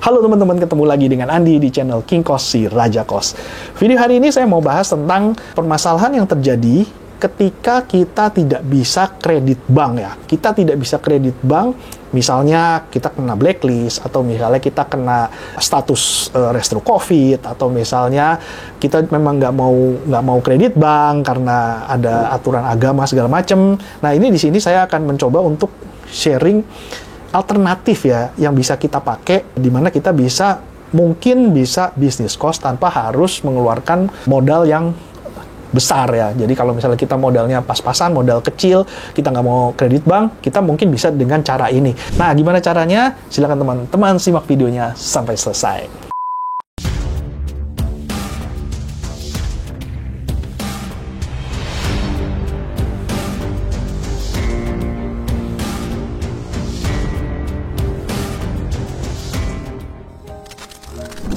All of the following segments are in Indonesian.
Halo teman-teman, ketemu lagi dengan Andi di channel King Kos si Raja Kos. Video hari ini saya mau bahas tentang permasalahan yang terjadi ketika kita tidak bisa kredit bank ya. Kita tidak bisa kredit bank, misalnya kita kena blacklist, atau misalnya kita kena status restro COVID, atau misalnya kita memang nggak mau kredit bank karena ada aturan agama segala macam. Nah, ini di sini saya akan mencoba untuk sharing alternatif ya yang bisa kita pakai, di mana kita mungkin bisa bisnis cost tanpa harus mengeluarkan modal yang besar ya. Jadi kalau misalnya kita modalnya pas-pasan, modal kecil, kita nggak mau kredit bank, kita mungkin bisa dengan cara ini. Nah, gimana caranya? Silakan teman-teman simak videonya sampai selesai.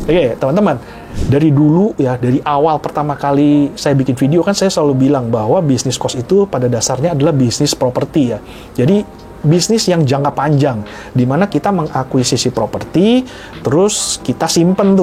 Oke, teman-teman, dari dulu ya, dari awal pertama kali saya bikin video kan saya selalu bilang bahwa bisnis kos itu pada dasarnya adalah bisnis properti ya. Jadi bisnis yang jangka panjang, di mana kita mengakuisisi properti, terus kita simpen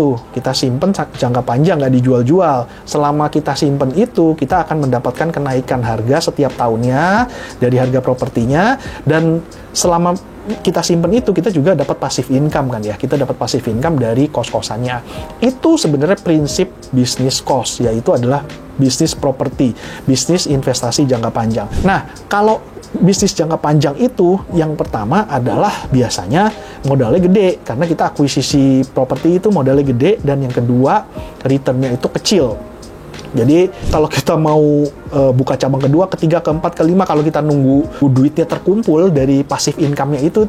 jangka panjang, nggak dijual-jual. Selama kita simpen itu, kita akan mendapatkan kenaikan harga setiap tahunnya dari harga propertinya, dan selama kita simpen itu, kita juga dapat passive income kan ya. Kita dapat passive income dari kos-kosannya. Itu sebenarnya prinsip bisnis kos, yaitu adalah bisnis properti, bisnis investasi jangka panjang. Nah, kalau bisnis jangka panjang itu, yang pertama adalah biasanya modalnya gede, karena kita akuisisi properti itu modalnya gede, dan yang kedua returnnya itu kecil. Jadi kalau kita mau buka cabang kedua, ketiga, keempat, kelima, kalau kita nunggu duitnya terkumpul dari passive income-nya itu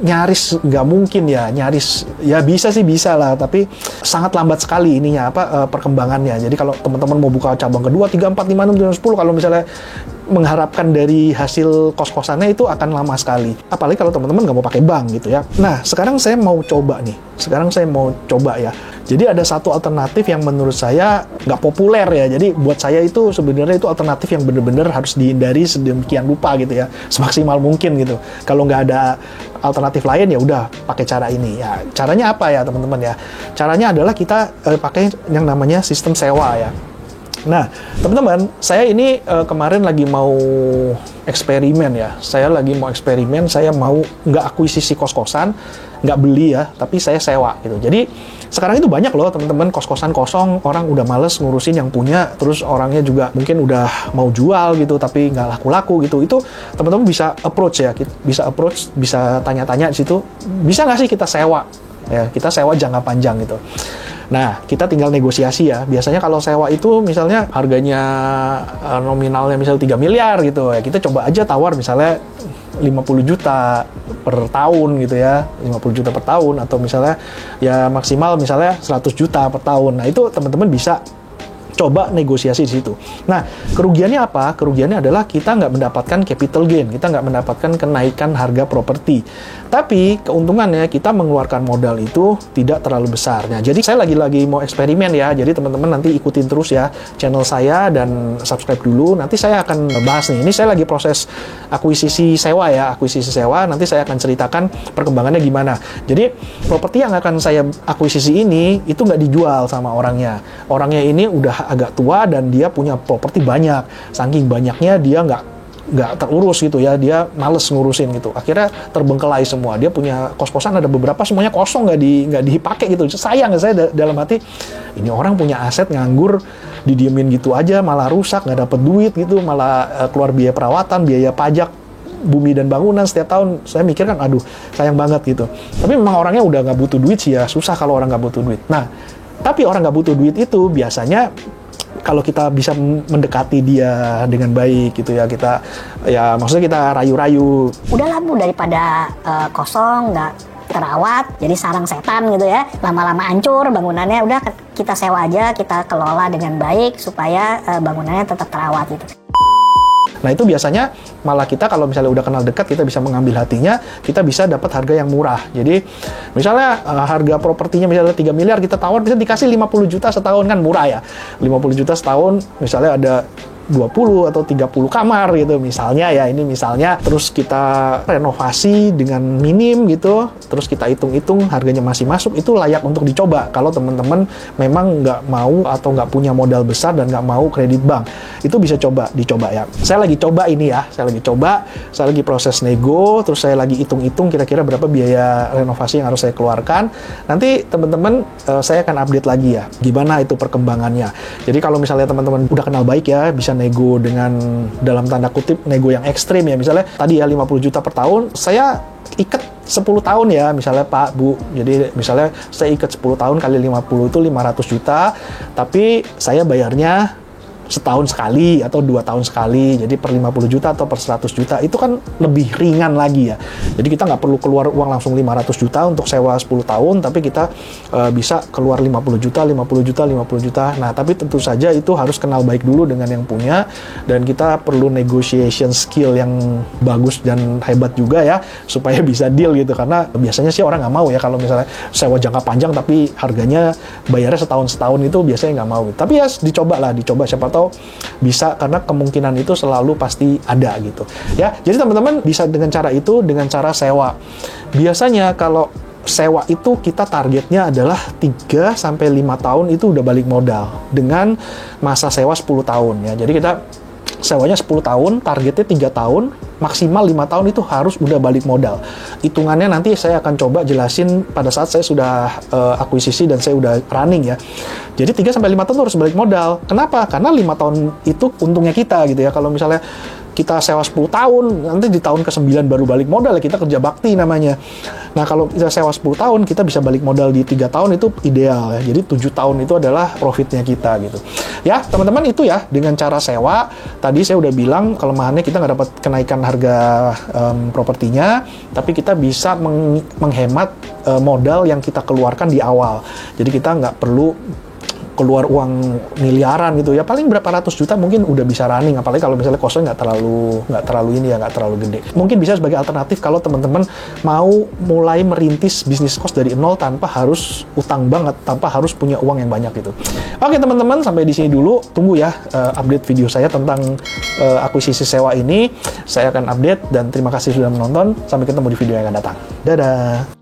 nyaris nggak mungkin ya. Nyaris ya bisa sih, bisa lah, tapi sangat lambat sekali ininya perkembangannya. Jadi kalau teman-teman mau buka cabang kedua, 3, 4, 5, 6, 7, 10, kalau misalnya mengharapkan dari hasil kos-kosannya itu akan lama sekali. Apalagi kalau teman-teman nggak mau pakai bank gitu ya. Nah, sekarang saya mau coba ya. Jadi ada satu alternatif yang menurut saya nggak populer ya. Jadi buat saya itu sebenarnya itu alternatif yang benar-benar harus dihindari sedemikian rupa gitu ya, semaksimal mungkin gitu. Kalau nggak ada alternatif lain ya udah pakai cara ini ya. Caranya apa ya teman-teman ya? Caranya adalah kita pakai yang namanya sistem sewa ya. Nah, teman-teman, saya ini kemarin lagi mau eksperimen ya. Saya mau nggak akuisisi kos-kosan, nggak beli ya, tapi saya sewa gitu. Jadi sekarang itu banyak loh teman-teman kos-kosan kosong, orang udah males ngurusin yang punya, terus orangnya juga mungkin udah mau jual gitu, tapi nggak laku-laku gitu. Itu teman-teman bisa approach ya, bisa tanya-tanya di situ, bisa nggak sih kita sewa? Ya, kita sewa jangka panjang gitu. Nah, kita tinggal negosiasi ya. Biasanya kalau sewa itu misalnya harganya nominalnya misalnya 3 miliar gitu ya. Kita coba aja tawar misalnya 50 juta per tahun gitu ya. 50 juta per tahun, atau misalnya ya maksimal misalnya 100 juta per tahun. Nah, itu teman-teman bisa coba negosiasi di situ. Nah, kerugiannya apa? Kerugiannya adalah kita nggak mendapatkan capital gain, kita nggak mendapatkan kenaikan harga properti. Tapi keuntungannya kita mengeluarkan modal itu tidak terlalu besar. Nah, jadi saya lagi mau eksperimen ya. Jadi teman-teman nanti ikutin terus ya channel saya dan subscribe dulu. Nanti saya akan bahas nih. Ini saya lagi proses akuisisi sewa ya, Nanti saya akan ceritakan perkembangannya gimana. Jadi properti yang akan saya akuisisi ini itu nggak dijual sama orangnya. Orangnya ini udah agak tua dan dia punya properti banyak. Saking banyaknya dia nggak terurus gitu ya, dia males ngurusin gitu. Akhirnya terbengkelai semua. Dia punya kos-kosan ada beberapa, semuanya kosong, nggak dipakai gitu. Sayang, saya dalam hati, ini orang punya aset nganggur, didiemin gitu aja, malah rusak, nggak dapet duit gitu, malah keluar biaya perawatan, biaya pajak bumi dan bangunan setiap tahun. Saya mikir kan, aduh sayang banget gitu. Tapi memang orangnya udah nggak butuh duit sih ya, susah kalau orang nggak butuh duit. Nah, tapi orang nggak butuh duit itu biasanya kalau kita bisa mendekati dia dengan baik gitu ya, maksudnya kita rayu-rayu. Udahlah Bu, daripada kosong, nggak terawat, jadi sarang setan gitu ya, lama-lama hancur bangunannya, udah kita sewa aja, kita kelola dengan baik supaya bangunannya tetap terawat gitu. Nah, itu biasanya malah kita kalau misalnya udah kenal dekat, kita bisa mengambil hatinya, kita bisa dapat harga yang murah. Jadi misalnya harga propertinya misalnya 3 miliar, kita tawar bisa dikasih 50 juta setahun, kan murah ya. 50 juta setahun, misalnya ada 20 atau 30 kamar gitu misalnya ya, ini misalnya, terus kita renovasi dengan minim gitu, terus kita hitung-hitung harganya masih masuk, itu layak untuk dicoba kalau teman-teman memang nggak mau atau nggak punya modal besar dan nggak mau kredit bank. Itu bisa dicoba ya. Saya lagi coba ini ya, saya lagi proses nego, terus saya lagi hitung-hitung kira-kira berapa biaya renovasi yang harus saya keluarkan. Nanti teman-teman saya akan update lagi ya, gimana itu perkembangannya. Jadi kalau misalnya teman-teman udah kenal baik ya, bisa nego dengan dalam tanda kutip nego yang ekstrim ya, misalnya tadi ya 50 juta per tahun, saya ikat 10 tahun ya, misalnya Pak, Bu. Jadi misalnya saya ikat 10 tahun kali 50 itu 500 juta, tapi saya bayarnya setahun sekali atau 2 tahun sekali, jadi per 50 juta atau per 100 juta, itu kan lebih ringan lagi ya. Jadi kita nggak perlu keluar uang langsung 500 juta untuk sewa 10 tahun, tapi kita bisa keluar 50 juta, 50 juta, 50 juta. Nah, tapi tentu saja itu harus kenal baik dulu dengan yang punya, dan kita perlu negotiation skill yang bagus dan hebat juga ya, supaya bisa deal gitu, karena biasanya sih orang nggak mau ya kalau misalnya sewa jangka panjang tapi harganya bayarnya setahun itu biasanya nggak mau. Tapi ya dicoba, siapa tahu bisa, karena kemungkinan itu selalu pasti ada gitu ya. Jadi teman-teman bisa dengan cara itu, dengan cara sewa. Biasanya kalau sewa itu kita targetnya adalah 3-5 tahun itu udah balik modal dengan masa sewa 10 tahun ya. Jadi kita sewanya 10 tahun, targetnya 3 tahun, maksimal 5 tahun itu harus udah balik modal. Hitungannya nanti saya akan coba jelasin pada saat saya sudah akuisisi dan saya udah running ya. Jadi 3-5 tahun harus balik modal. Kenapa? Karena 5 tahun itu untungnya kita gitu ya. Kalau misalnya kita sewa 10 tahun, nanti di tahun ke-9 baru balik modal ya, kita kerja bakti namanya. Nah, kalau kita sewa 10 tahun, kita bisa balik modal di 3 tahun, itu ideal ya. Jadi 7 tahun itu adalah profitnya kita gitu. Ya, teman-teman, itu ya, dengan cara sewa. Tadi saya udah bilang, kelemahannya kita nggak dapat kenaikan harga propertinya, tapi kita bisa menghemat modal yang kita keluarkan di awal. Jadi kita nggak perlu keluar uang miliaran gitu ya, paling berapa ratus juta mungkin udah bisa running, apalagi kalau misalnya kosnya nggak terlalu gede. Mungkin bisa sebagai alternatif kalau teman-teman mau mulai merintis bisnis kos dari nol tanpa harus utang banget, tanpa harus punya uang yang banyak gitu. Oke teman-teman, sampai di sini dulu. Tunggu ya update video saya tentang akuisisi sewa ini. Saya akan update, dan terima kasih sudah menonton. Sampai ketemu di video yang akan datang. Dadah.